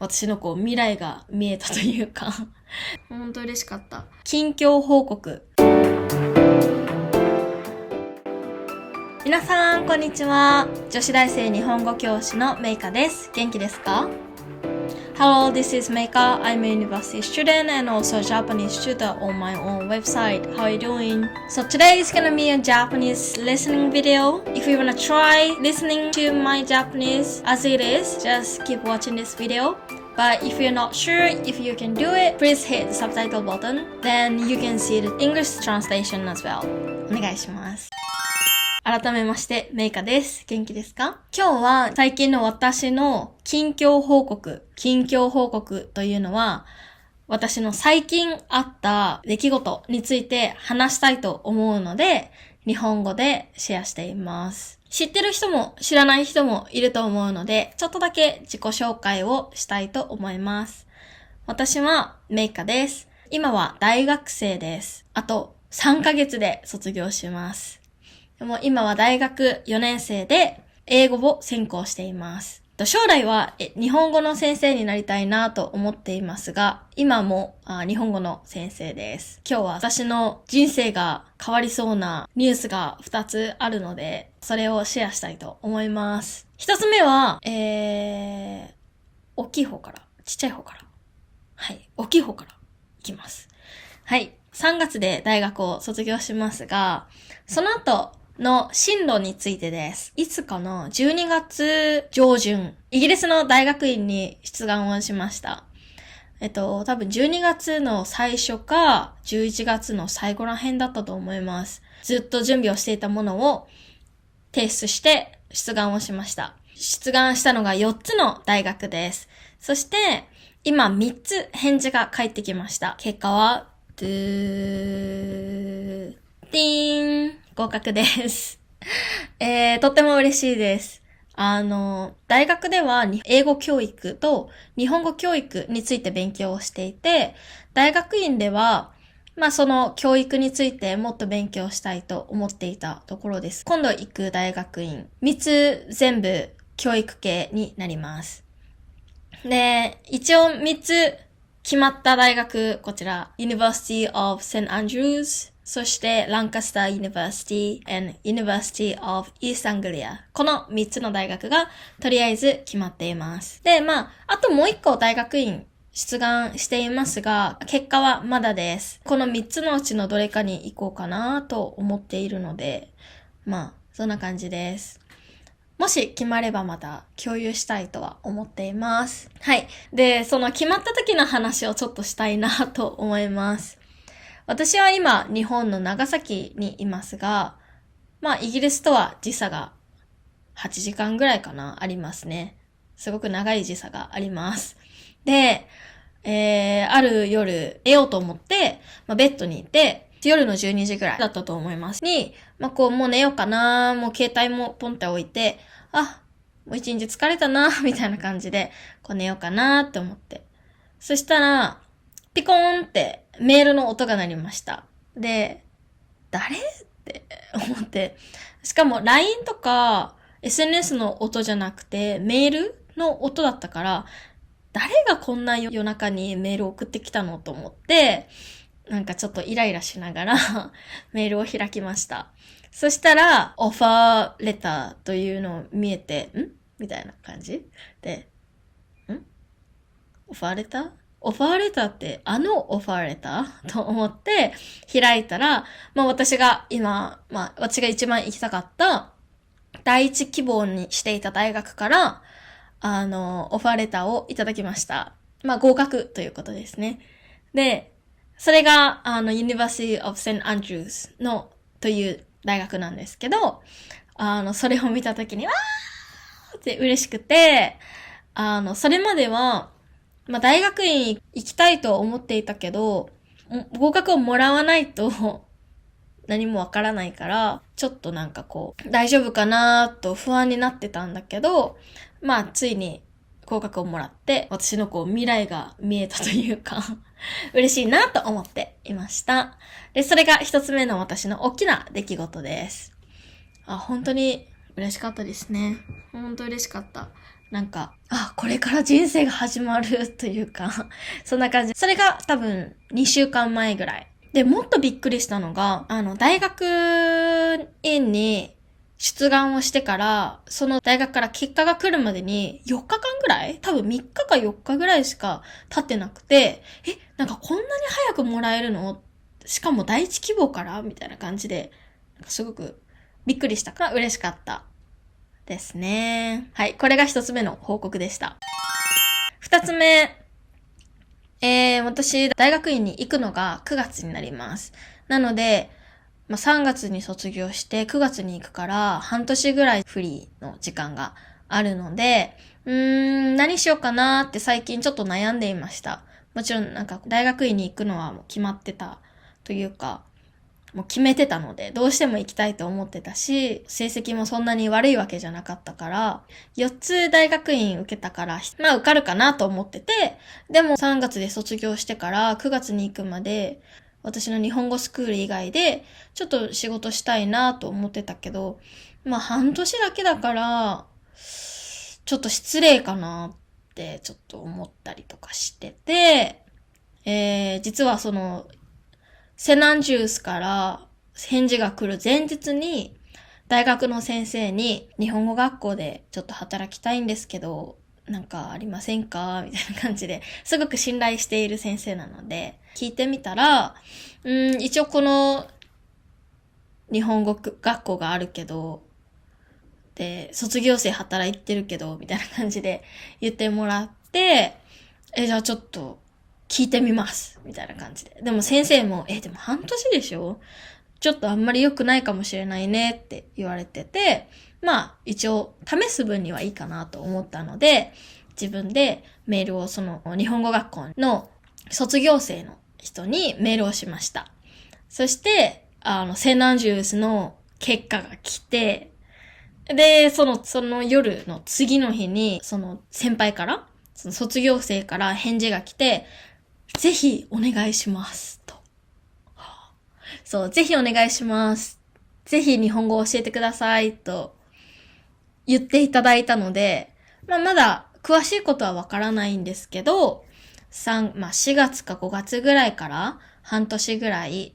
私の未来が見えたというか本当嬉しかった。近況報告。皆さん、こんにちは。女子大生日本語教師のメイカです。元気ですか？ Hello, this is Meika. I'm a university student and also a Japanese tutor on my own website. How are you doing? So today is gonna be a Japanese listening video. If you wanna try listening to my Japanese as it is, just keep watching this video. But if you're not sure if you can do it, please hit the subtitle button. Then you can see the English translation as well. お願いします。改めまして、メイカです。元気ですか？今日は最近の私の近況報告。近況報告というのは、私の最近あった出来事について話したいと思うので、日本語でシェアしています。知ってる人も知らない人もいると思うので、ちょっとだけ自己紹介をしたいと思います。私はメイカです。今は大学生です。あと3ヶ月で卒業します。でも今は大学4年生で英語を専攻しています。将来は日本語の先生になりたいなと思っていますが、今も日本語の先生です。今日は私の人生が変わりそうなニュースが2つあるので、それをシェアしたいと思います。1つ目は、大きい方から、ちっちゃい方から。はい、大きい方からいきます。はい、3月で大学を卒業しますが、その後、の進路についてです。いつかな ?12 月上旬、イギリスの大学院に出願をしました。多分12月の最初か11月の最後ら辺だったと思います。ずっと準備をしていたものを提出して出願をしました。出願したのが4つの大学です。そして今3つ返事が返ってきました。結果は、ディーン合格です。とっても嬉しいです。大学では英語教育と日本語教育について勉強をしていて、大学院では、その教育についてもっと勉強したいと思っていたところです。今度行く大学院、3つ全部教育系になります。で、一応3つ決まった大学、こちら、University of St. Andrews、そして、ランカスター University and University of East Anglia。この3つの大学が、とりあえず決まっています。で、あともう1個大学院出願していますが、結果はまだです。この3つのうちのどれかに行こうかなと思っているので、そんな感じです。もし決まればまた共有したいとは思っています。はい。で、その決まった時の話をちょっとしたいなと思います。私は今、日本の長崎にいますが、イギリスとは時差が8時間ぐらいかな、ありますね。すごく長い時差があります。で、ある夜、寝ようと思って、ベッドにいて、夜の12時ぐらいだったと思います。に、もう寝ようかな、もう携帯もポンって置いて、もう一日疲れたな、みたいな感じで、寝ようかなって思って。そしたら、ピコーンってメールの音が鳴りました。で、誰って思って。しかも LINE とか SNS の音じゃなくてメールの音だったから、誰がこんな夜中にメールを送ってきたのと思って、なんかちょっとイライラしながらメールを開きました。そしたら、オファーレターというのを見えて、みたいな感じで、オファーレターオファーレターってオファーレターと思って開いたら、私が今、私が一番行きたかった第一希望にしていた大学から、オファーレターをいただきました。合格ということですね。で、それが、University of St. Andrews という大学なんですけど、それを見たときに、わーって嬉しくて、それまでは、大学院行きたいと思っていたけど、合格をもらわないと何もわからないから、ちょっと大丈夫かなと不安になってたんだけど、ついに合格をもらって、私の未来が見えたというか、嬉しいなと思っていました。で、それが一つ目の私の大きな出来事です。本当に嬉しかったですね。本当嬉しかった。なんか、これから人生が始まるというか、そんな感じ。それが多分2週間前ぐらい。で、もっとびっくりしたのが、大学院に出願をしてから、その大学から結果が来るまでに4日間ぐらい多分3日か4日ぐらいしか経ってなくて、なんかこんなに早くもらえるの？しかも第一希望からみたいな感じで、なんかすごくびっくりしたから嬉しかったですね。はい、これが1つ目の報告でした。2つ目、私、大学院に行くのが9月になります。なので、3月に卒業して9月に行くから半年ぐらいフリーの時間があるので、何しようかなって最近ちょっと悩んでいました。もちろんなんか大学院に行くのはもう決まってたというか、もう決めてたので、どうしても行きたいと思ってたし、成績もそんなに悪いわけじゃなかったから、4つ大学院受けたから、受かるかなと思ってて、でも3月で卒業してから9月に行くまで、私の日本語スクール以外で、ちょっと仕事したいなと思ってたけど、半年だけだから、ちょっと失礼かなってちょっと思ったりとかしてて、実はその、セナンジュースから返事が来る前日に、大学の先生に日本語学校でちょっと働きたいんですけど、なんかありませんかみたいな感じで、すごく信頼している先生なので、聞いてみたら、一応この日本語学校があるけど、で、卒業生働いてるけど、みたいな感じで言ってもらって、じゃあちょっと聞いてみます。みたいな感じで。でも先生も、でも半年でしょ？ちょっとあんまり良くないかもしれないねって言われてて、一応試す分にはいいかなと思ったので、自分でメールをその日本語学校の卒業生の人にメールをしました。そして、セナンジュースの結果が来て、で、その夜の次の日に、その先輩から、その卒業生から返事が来て、ぜひお願いしますと。そう、ぜひお願いします。ぜひ日本語を教えてくださいと言っていただいたので、まだ詳しいことはわからないんですけど、4月か5月ぐらいから半年ぐらい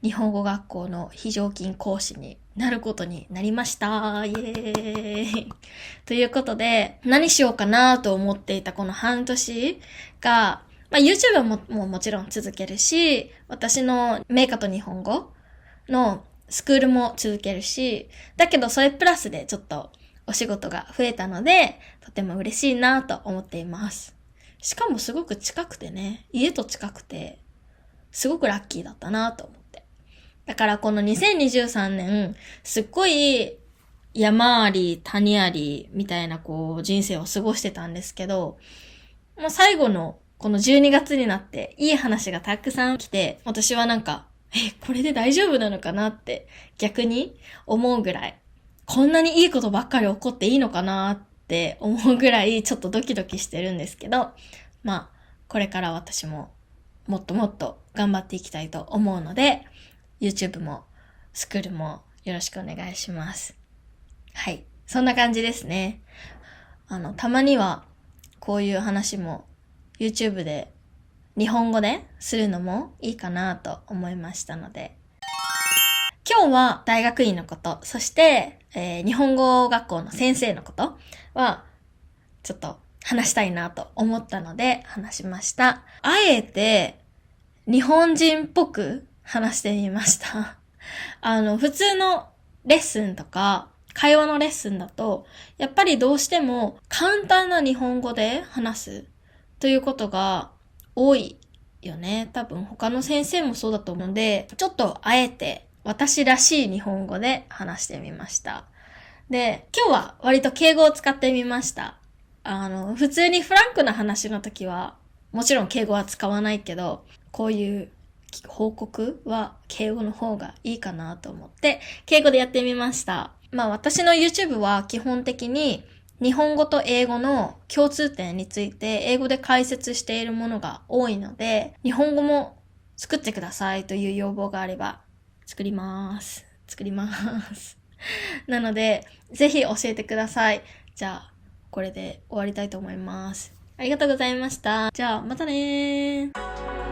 日本語学校の非常勤講師になることになりました。イエーイということで、何しようかなと思っていたこの半年が、YouTube ももちろん続けるし、私のメイカと日本語のスクールも続けるし、だけどそれプラスでちょっとお仕事が増えたので、とても嬉しいなと思っています。しかもすごく近くてね、家と近くて、すごくラッキーだったなと思って。だからこの2023年、すっごい山あり谷ありみたいな人生を過ごしてたんですけど、もう最後のこの12月になっていい話がたくさん来て、私はなんか、これで大丈夫なのかなって逆に思うぐらい、こんなにいいことばっかり起こっていいのかなって思うぐらいちょっとドキドキしてるんですけど、これから私ももっともっと頑張っていきたいと思うので、YouTube もスクールもよろしくお願いします。はい。そんな感じですね。たまにはこういう話も YouTube で日本語でするのもいいかなと思いましたので。今日は大学院のこと、そして、日本語学校の先生のことはちょっと話したいなと思ったので話しました。あえて日本人っぽく話してみました。普通のレッスンとか会話のレッスンだと、やっぱりどうしても簡単な日本語で話すということが多いよね。多分他の先生もそうだと思うので、ちょっとあえて私らしい日本語で話してみました。で、今日は割と敬語を使ってみました。普通にフランクな話の時は、もちろん敬語は使わないけど、こういう報告は敬語の方がいいかなと思って、敬語でやってみました。私の YouTube は基本的に日本語と英語の共通点について英語で解説しているものが多いので、日本語も作ってくださいという要望があれば作ります。なので、ぜひ教えてください。じゃあ、これで終わりたいと思います。ありがとうございました。じゃあ、またねー。